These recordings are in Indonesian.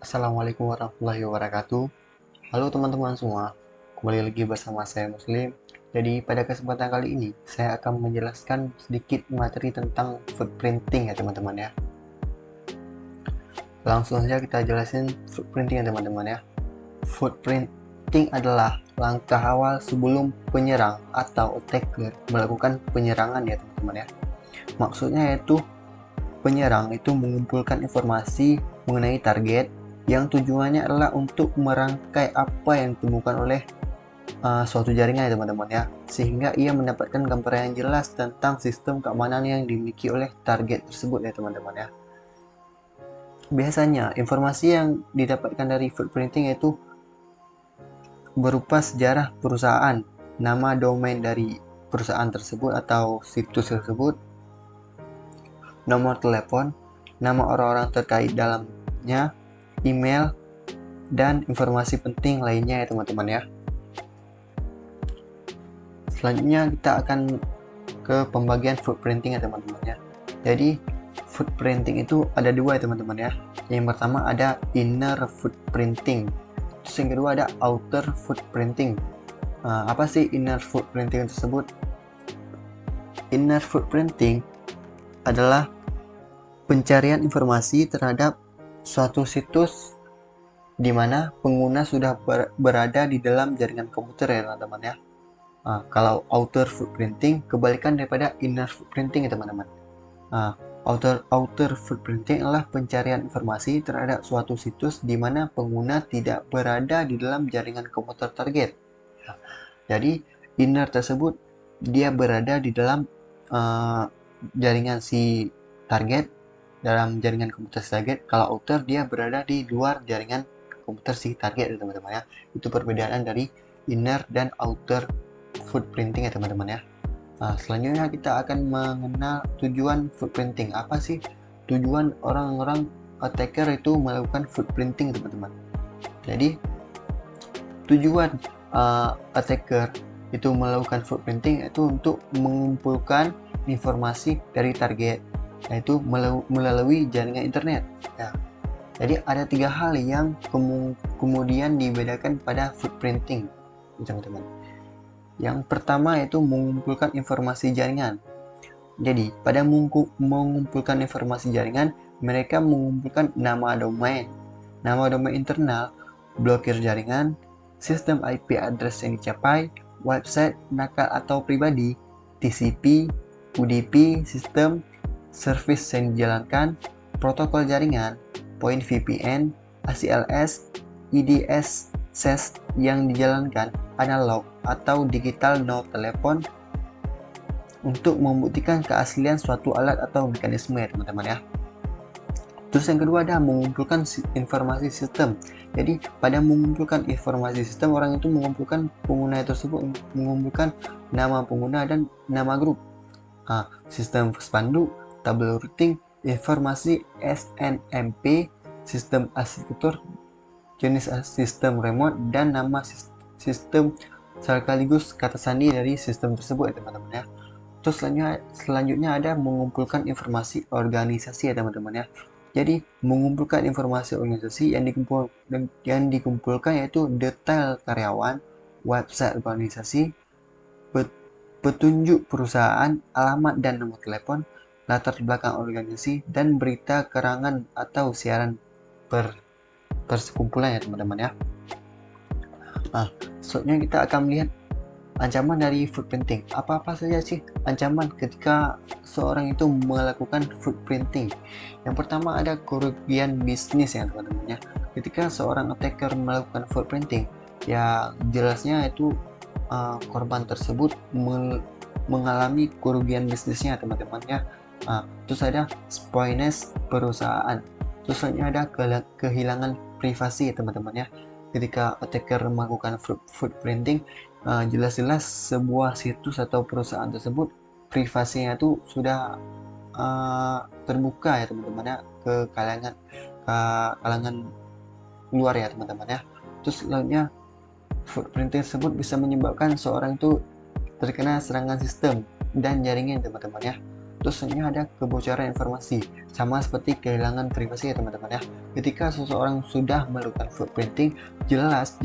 Assalamualaikum warahmatullahi wabarakatuh. Halo teman-teman semua, kembali lagi bersama saya Muslim. Jadi pada kesempatan kali ini saya akan menjelaskan sedikit materi tentang footprinting ya teman-teman ya. Langsung saja kita jelasin footprinting ya teman-teman ya. Footprinting adalah langkah awal sebelum penyerang atau attacker melakukan penyerangan ya teman-teman ya. Maksudnya yaitu penyerang itu mengumpulkan informasi mengenai target yang tujuannya adalah untuk merangkai apa yang ditemukan oleh suatu jaringan ya teman-teman ya, sehingga ia mendapatkan gambaran yang jelas tentang sistem keamanan yang dimiliki oleh target tersebut ya teman-teman ya. Biasanya informasi yang didapatkan dari footprinting yaitu berupa sejarah perusahaan, nama domain dari perusahaan tersebut atau situs tersebut, nomor telepon, nama orang-orang terkait dalamnya, email, dan informasi penting lainnya ya teman-teman ya. Selanjutnya kita akan ke pembagian footprinting ya teman-teman ya. Jadi footprinting itu ada dua ya teman-teman ya. Yang pertama ada inner footprinting, terus yang kedua ada outer footprinting. Apa sih inner footprinting tersebut? Inner footprinting adalah pencarian informasi terhadap suatu situs di mana pengguna sudah berada di dalam jaringan komputer ya teman-teman ya. Kalau outer footprinting kebalikan daripada inner footprinting ya teman-teman. Outer footprinting adalah pencarian informasi terhadap suatu situs di mana pengguna tidak berada di dalam jaringan komputer target. Jadi inner tersebut dia berada di dalam jaringan si target, dalam jaringan komputer si target. Kalau outer dia berada di luar jaringan komputer si target ya teman-teman ya. Itu perbedaan dari inner dan outer footprinting ya teman-teman ya. Selanjutnya kita akan mengenal tujuan footprinting. Apa sih tujuan orang-orang attacker itu melakukan footprinting teman-teman? Jadi tujuan attacker itu melakukan footprinting itu untuk mengumpulkan informasi dari target, yaitu melalui jaringan internet ya. Jadi ada tiga hal yang kemudian dibedakan pada footprinting teman-teman. Yang pertama yaitu mengumpulkan informasi jaringan. Jadi pada mengumpulkan informasi jaringan, mereka mengumpulkan nama domain internal, blokir jaringan, sistem IP address yang dicapai, website nakal atau pribadi, TCP, UDP, sistem, service yang dijalankan, protokol jaringan, point VPN, ACLS, IDS, SES yang dijalankan, analog atau digital no telepon, untuk membuktikan keaslian suatu alat atau mekanisme ya teman-teman ya. Terus yang kedua ada mengumpulkan informasi sistem. Jadi pada mengumpulkan informasi sistem, orang itu mengumpulkan pengguna tersebut, mengumpulkan nama pengguna dan nama grup, sistem spanduk, tabel routing, informasi SNMP, sistem arsitektur, jenis sistem remote, dan nama sistem sekaligus kata sandi dari sistem tersebut ya teman-teman ya. Terus selanjutnya ada mengumpulkan informasi organisasi ya teman-teman ya. Jadi mengumpulkan informasi organisasi yang dikumpulkan yaitu detail karyawan, website organisasi, petunjuk perusahaan, alamat dan nomor telepon, latar belakang organisasi, dan berita kerangan atau siaran persekumpulan ya teman-teman ya. Selanjutnya kita akan melihat ancaman dari footprinting. Apa-apa saja sih ancaman ketika seorang itu melakukan footprinting? Yang pertama ada kerugian bisnis ya teman-teman ya. Ketika seorang attacker melakukan footprinting, ya jelasnya itu korban tersebut mengalami kerugian bisnisnya teman-teman ya. Terus ada spoilness perusahaan. Terus selanjutnya ada kehilangan privasi teman-teman ya. Ketika attacker melakukan footprinting, jelas-jelas sebuah situs atau perusahaan tersebut privasinya itu sudah terbuka ya teman-teman ya, ke kalangan luar ya teman-teman ya. Terus selanjutnya footprinting tersebut bisa menyebabkan seorang itu terkena serangan sistem dan jaringan teman-teman ya. Terus selanjutnya ada kebocoran informasi, sama seperti kehilangan privasi ya teman-teman ya. Ketika seseorang sudah melakukan footprinting, jelas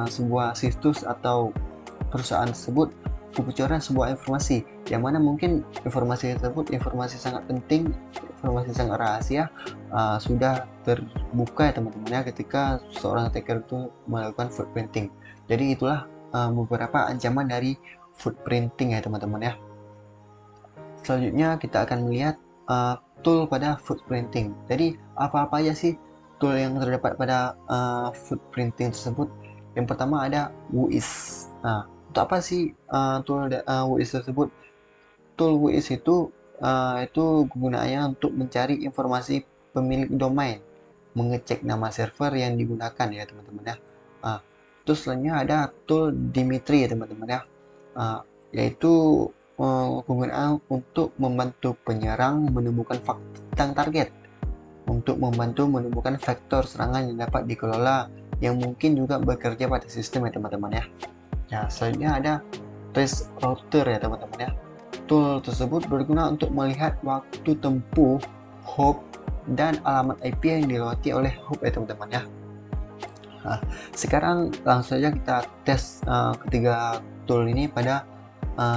sebuah situs atau perusahaan tersebut kebocoran sebuah informasi, yang mana mungkin informasi tersebut informasi sangat penting, informasi sangat rahasia, sudah terbuka ya teman-teman ya, ketika seorang attacker itu melakukan footprinting. Jadi itulah beberapa ancaman dari footprinting ya teman-teman ya. Selanjutnya kita akan melihat tool pada footprinting. Jadi apa-apa aja sih tool yang terdapat pada footprinting tersebut? Yang pertama ada WHOIS. Nah, untuk apa sih tool WHOIS tersebut? Tool WHOIS itu gunanya untuk mencari informasi pemilik domain, mengecek nama server yang digunakan ya teman-teman ya. Terus selanjutnya ada tool Dimitri ya teman-teman ya, yaitu penggunaan untuk membantu penyerang menemukan tentang target, untuk membantu menemukan vektor serangan yang dapat dikelola, yang mungkin juga bekerja pada sistem ya teman-teman ya. Nah, selanjutnya ada trace router ya teman-teman ya. Tool tersebut berguna untuk melihat waktu tempuh hop dan alamat IP yang dilewati oleh hop ya teman-teman ya. Nah, sekarang langsung saja kita tes ketiga tool ini pada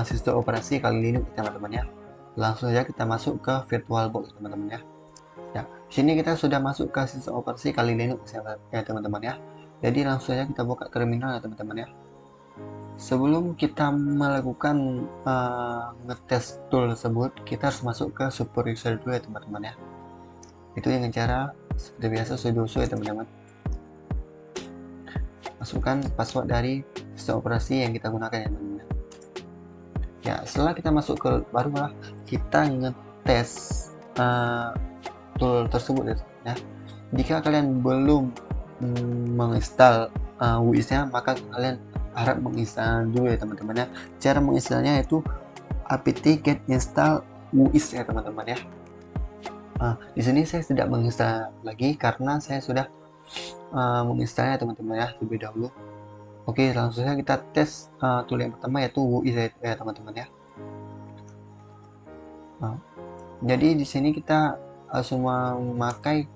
sistem operasi Kali Linux teman-teman ya. Langsung saja kita masuk ke VirtualBox teman-teman ya. Ya, sini kita sudah masuk ke sistem operasi Kali Linux ya teman-teman ya. Jadi langsung saja kita buka terminal ya teman-teman ya. Sebelum kita melakukan ngetes tool tersebut, kita harus masuk ke super user dulu ya teman-teman ya. Itu dengan cara seperti biasa sudo ya teman-teman. Masukkan password dari sistem operasi yang kita gunakan ya teman-teman. Ya, setelah kita masuk ke, barulah kita ngetes tool tersebut ya. Jika kalian belum menginstal WHOIS-nya, maka kalian harap menginstal dulu ya teman-teman ya. Cara menginstalnya yaitu apt-get install WHOIS ya teman-teman ya. Di sini saya tidak menginstal lagi karena saya sudah menginstalnya teman-teman ya terlebih dahulu. Oke, langsung saja kita tes tool yang pertama yaitu WHOIS ya teman-teman ya. Jadi di sini kita semua memakai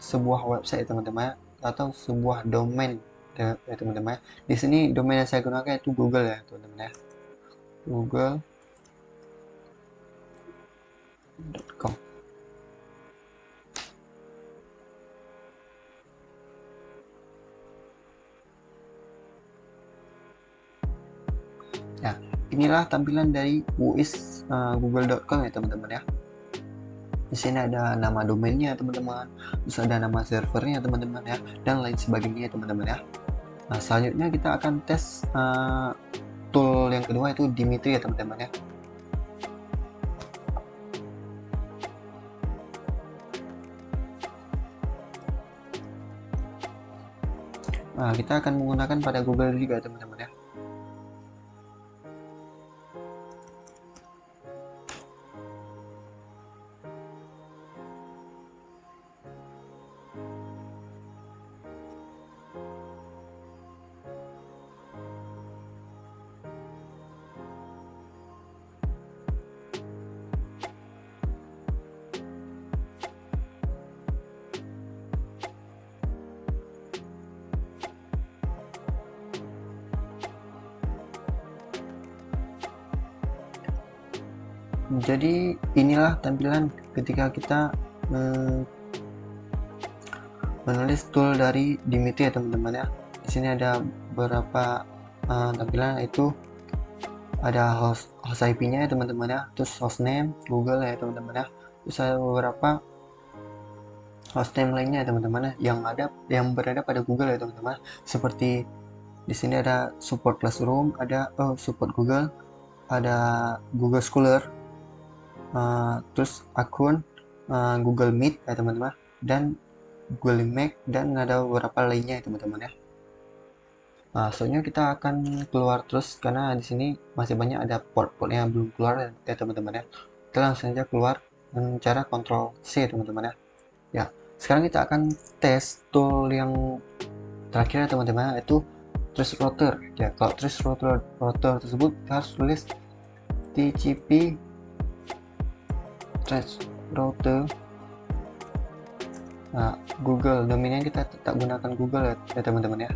sebuah website teman-teman ya, atau sebuah domain ya teman-teman ya. Di sini domain yang saya gunakan itu Google ya teman-teman ya. Google.com. Ya, inilah tampilan dari WHOIS google.com ya teman-teman ya. Di sini ada nama domainnya teman-teman, terus ada nama servernya teman-teman ya, dan lain sebagainya teman-teman ya. Nah, selanjutnya kita akan tes tool yang kedua itu Dimitri ya teman-teman ya. Nah, kita akan menggunakan pada Google juga teman-teman ya. Jadi inilah tampilan ketika kita menulis tool dari Dimitri ya teman-teman ya. Di sini ada beberapa tampilan, yaitu ada host IP-nya ya teman-teman ya, terus hostname Google ya teman-teman ya, terus ada beberapa hostname lainnya ya teman-teman ya, yang berada pada Google ya teman-teman. Seperti di sini ada support classroom, ada support Google, ada Google Scholar, terus akun Google Meet ya teman-teman, dan Google Meet, dan ada beberapa lainnya ya teman-teman ya. Soalnya kita akan keluar terus karena di sini masih banyak ada port-port yang belum keluar ya teman-teman ya. Kita langsung saja keluar dengan cara Ctrl C teman-teman ya. Ya, sekarang kita akan tes tool yang terakhir ya teman-teman, yaitu trace router ya. Kalau trace router tersebut kita harus tulis TCP trace router. Nah, Google, domainnya kita tetap gunakan Google ya teman-teman ya.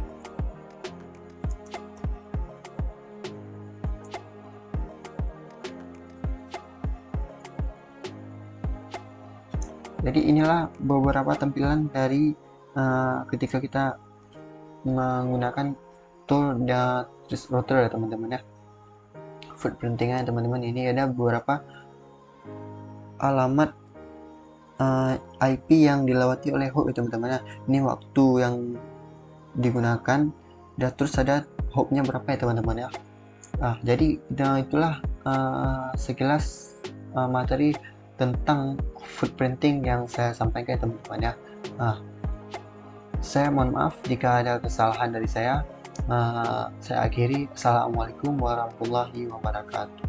Jadi inilah beberapa tampilan dari ketika kita menggunakan tool dan trace router ya teman-teman ya. Footprintingnya teman-teman, ini ada beberapa alamat IP yang dilewati oleh host ya teman-teman ya. Ini waktu yang digunakan dan terus ada hopnya berapa ya teman-teman ya. Jadi itulah sekilas materi tentang footprinting yang saya sampaikan teman-teman ya. Saya mohon maaf jika ada kesalahan dari saya. Saya akhiri. Assalamualaikum warahmatullahi wabarakatuh.